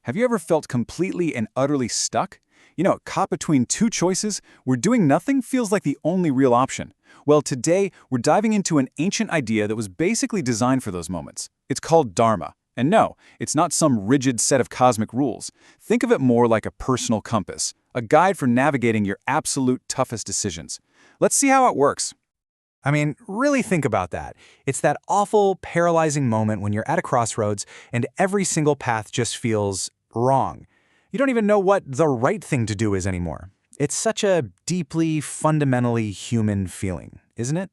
Have you ever felt completely and utterly stuck? Caught between two choices, where doing nothing feels like the only real option. Well, today, we're diving into an ancient idea that was basically designed for those moments. It's called Dharma. And no, it's not some rigid set of cosmic rules. Think of it more like a personal compass, a guide for navigating your absolute toughest decisions. Let's see how it works. I mean, really think about that. It's that awful, paralyzing moment when you're at a crossroads and every single path just feels wrong. You don't even know what the right thing to do is anymore. It's such a deeply, fundamentally human feeling, isn't it?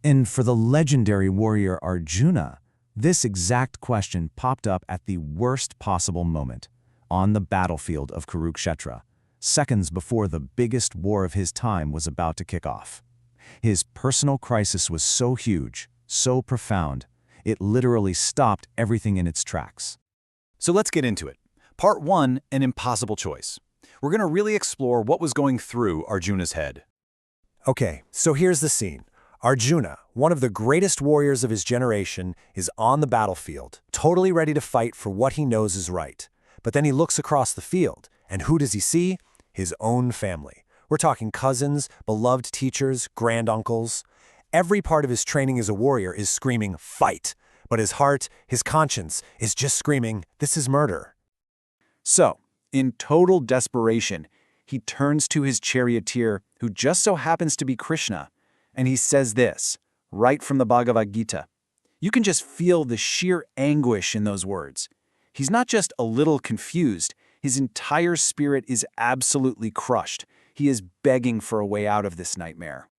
And for the legendary warrior Arjuna, this exact question popped up at the worst possible moment, on the battlefield of Kurukshetra, seconds before the biggest war of his time was about to kick off. His personal crisis was so huge, so profound, it literally stopped everything in its tracks. So let's get into it. Part 1, an impossible choice. We're going to really explore what was going through Arjuna's head. Okay, so here's the scene. Arjuna, one of the greatest warriors of his generation, is on the battlefield, totally ready to fight for what he knows is right. But then he looks across the field, and who does he see? His own family. We're talking cousins, beloved teachers, granduncles. Every part of his training as a warrior is screaming, fight! But his heart, his conscience, is just screaming, this is murder. So, in total desperation, he turns to his charioteer, who just so happens to be Krishna, and he says this, right from the Bhagavad Gita. You can just feel the sheer anguish in those words. He's not just a little confused, his entire spirit is absolutely crushed. He is begging for a way out of this nightmare.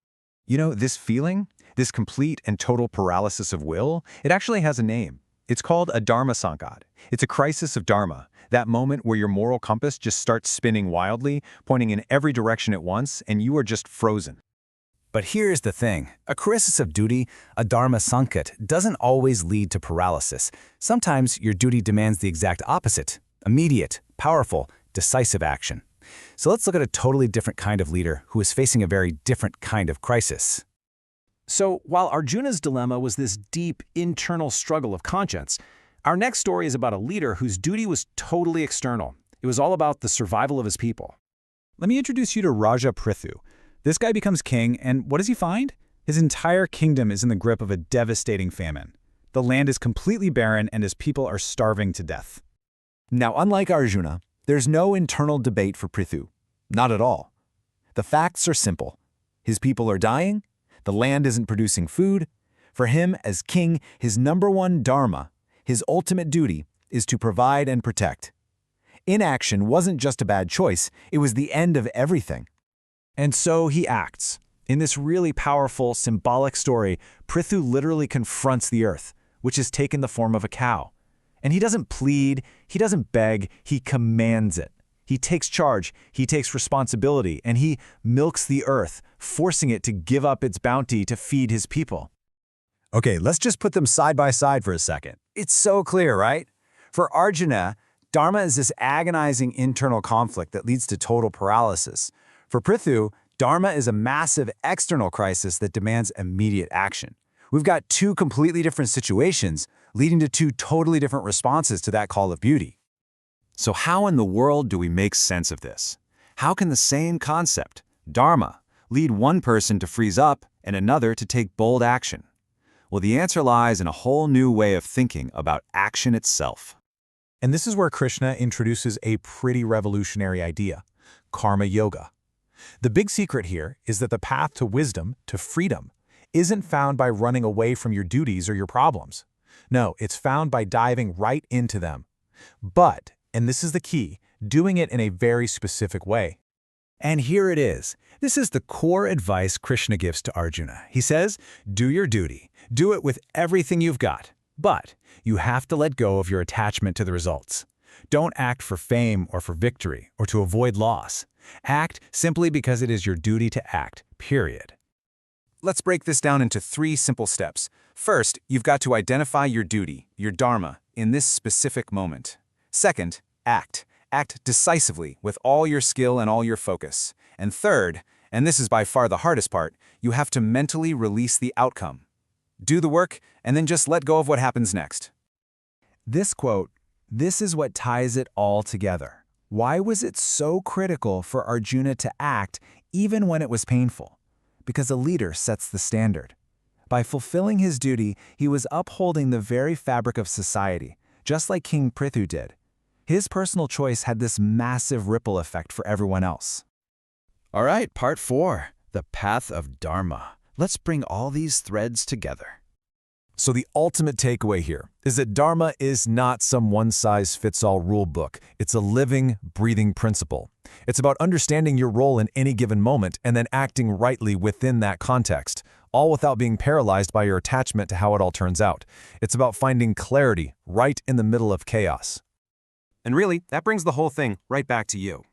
This feeling, this complete and total paralysis of will, it actually has a name. It's called a Dharmasankat. It's a crisis of Dharma, that moment where your moral compass just starts spinning wildly, pointing in every direction at once, and you are just frozen. But here's the thing. A crisis of duty, a Dharmasankat, doesn't always lead to paralysis. Sometimes your duty demands the exact opposite, immediate, powerful, decisive action. So let's look at a totally different kind of leader who is facing a very different kind of crisis. So, while Arjuna's dilemma was this deep, internal struggle of conscience, our next story is about a leader whose duty was totally external. It was all about the survival of his people. Let me introduce you to Raja Prithu. This guy becomes king, and what does he find? His entire kingdom is in the grip of a devastating famine. The land is completely barren, and his people are starving to death. Now, unlike Arjuna, there's no internal debate for Prithu. Not at all. The facts are simple. His people are dying. The land isn't producing food. For him, as king, his number one dharma, his ultimate duty, is to provide and protect. Inaction wasn't just a bad choice, it was the end of everything. And so he acts. In this really powerful, symbolic story, Prithu literally confronts the earth, which has taken the form of a cow. And he doesn't plead, he doesn't beg, he commands it. He takes charge, he takes responsibility, and he milks the earth, forcing it to give up its bounty to feed his people. Okay, let's just put them side by side for a second. It's so clear, right? For Arjuna, Dharma is this agonizing internal conflict that leads to total paralysis. For Prithu, Dharma is a massive external crisis that demands immediate action. We've got two completely different situations, leading to two totally different responses to that call of duty. So how in the world do we make sense of this? How can the same concept, Dharma, lead one person to freeze up and another to take bold action? Well, the answer lies in a whole new way of thinking about action itself. And this is where Krishna introduces a pretty revolutionary idea, karma yoga. The big secret here is that the path to wisdom, to freedom, isn't found by running away from your duties or your problems. No, it's found by diving right into them. But, and this is the key, doing it in a very specific way. And here it is. This is the core advice Krishna gives to Arjuna. He says, do your duty. Do it with everything you've got. But you have to let go of your attachment to the results. Don't act for fame or for victory or to avoid loss. Act simply because it is your duty to act, period. Let's break this down into 3 simple steps. First, you've got to identify your duty, your dharma, in this specific moment. Second, act. Act decisively with all your skill and all your focus. And third, and this is by far the hardest part, you have to mentally release the outcome. Do the work, and then just let go of what happens next. This quote, This is what ties it all together. Why was it so critical for Arjuna to act even when it was painful? Because a leader sets the standard. By fulfilling his duty, he was upholding the very fabric of society, just like King Prithu did. His personal choice had this massive ripple effect for everyone else. All right, part 4, the path of Dharma. Let's bring all these threads together. So the ultimate takeaway here is that Dharma is not some one-size-fits-all rule book. It's a living, breathing principle. It's about understanding your role in any given moment and then acting rightly within that context, all without being paralyzed by your attachment to how it all turns out. It's about finding clarity right in the middle of chaos. And really, that brings the whole thing right back to you.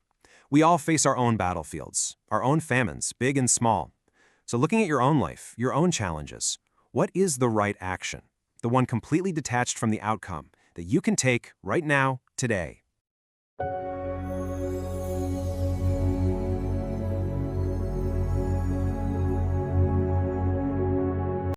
We all face our own battlefields, our own famines, big and small. So looking at your own life, your own challenges, what is the right action? The one completely detached from the outcome that you can take right now, today.